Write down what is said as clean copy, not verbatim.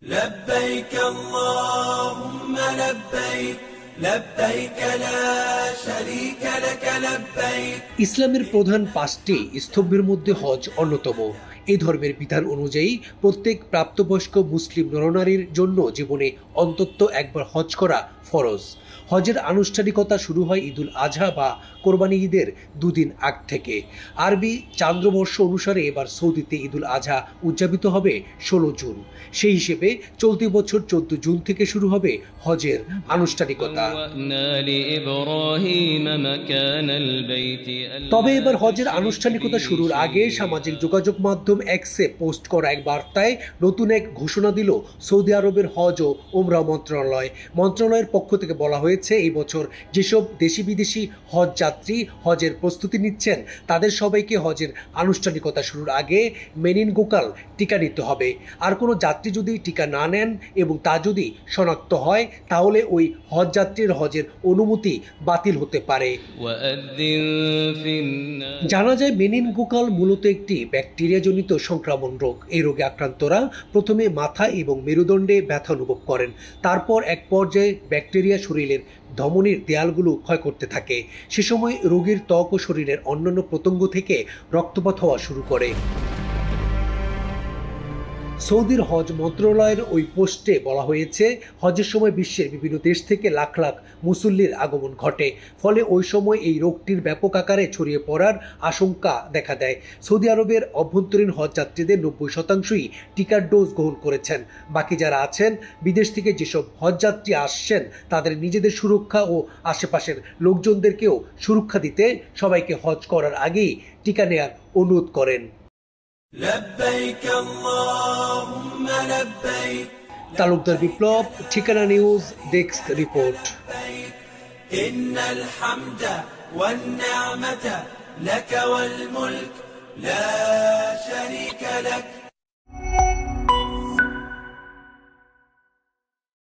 لبيك اللهم لبيك لبيك لا شريك لك لبيك। ইসলামের প্রধান 5টি স্তম্ভের মধ্যে হজ অন্যতম। এই ধর্মের বিধান অনুযায়ী প্রত্যেক প্রাপ্তবয়স্ক মুসলিম নরনারীর জন্য জীবনে অন্তত একবার হজ করা ফরজ। হজের আনুষ্ঠানিকতা শুরু হয় ঈদুল আজহা বা কোরবানি ঈদের দুদিন আগ থেকে। আরবি চান্দ্রবর্ষ অনুসারে এবার সৌদিতে ঈদুল আজহা উদযাপিত হবে 16 জুন। সেই হিসেবে চলতি বছর 14 জুন থেকে শুরু হবে হজের আনুষ্ঠানিকতা। তবে এবার হজের আনুষ্ঠানিকতা শুরুর আগে সামাজিক যোগাযোগ মাধ্যম এক্সে পোস্ট করা এক বার্তায় নতুন এক ঘোষণা দিল সৌদি আরবের হজ ও উমরা মন্ত্রণালয়। মন্ত্রণালয়ের পক্ষ থেকে বলা হয়েছে, এই বছর যেসব দেশি বিদেশি হজ যাত্রী হজের প্রস্তুতি নিচ্ছেন তাদের সবাইকে হজের আনুষ্ঠানিকতা শুরুর আগে মেনিনগোকাল টিকা নিতে হবে। আর কোনো যাত্রী যদি টিকা না নেন এবং তা যদি শনাক্ত হয় তাহলে ওই হজ যাত্রীর হজের অনুমতি বাতিল হতে পারে। জানা যায় মেনিনগোকাল মূলত একটি ব্যাকটেরিয়াজনিত সংক্রমণ রোগ। এই রোগে আক্রান্তরা প্রথমে মাথা এবং মেরুদণ্ডে ব্যথা অনুভব করেন। তারপর এক পর্যায়ে ব্যাকটেরিয়া শরীরের ধমনীর দেয়ালগুলো ক্ষয় করতে থাকে। সে সময় রোগীর ত্বক ও শরীরের অন্যান্য প্রত্যঙ্গ থেকে রক্তপাত হওয়া শুরু করে। সৌদির হজ মন্ত্রণালয়ের ওই পোস্টে বলা হয়েছে, হজের সময় বিশ্বের বিভিন্ন দেশ থেকে লাখ লাখ মুসল্লির আগমন ঘটে। ফলে ওই সময় এই রোগটির ব্যাপক আকারে ছড়িয়ে পড়ার আশঙ্কা দেখা দেয়। সৌদি আরবের অভ্যন্তরীণ হজ যাত্রীদের 90%ই টিকার ডোজ গ্রহণ করেছেন। বাকি যারা আছেন, বিদেশ থেকে যেসব হজ যাত্রী আসছেন তাদের নিজেদের সুরক্ষা ও আশেপাশের লোকজনদেরকেও সুরক্ষা দিতে সবাইকে হজ করার আগেই টিকা নেয়ার অনুরোধ করেন। তালুকদার বিপ্লব, ঠিকানা নিউজ ডেস্ক রিপোর্ট। ইন্নাল হামদা ওয়ান নি'মাতা লাকা ওয়াল মুলক লা শারীকা লাক।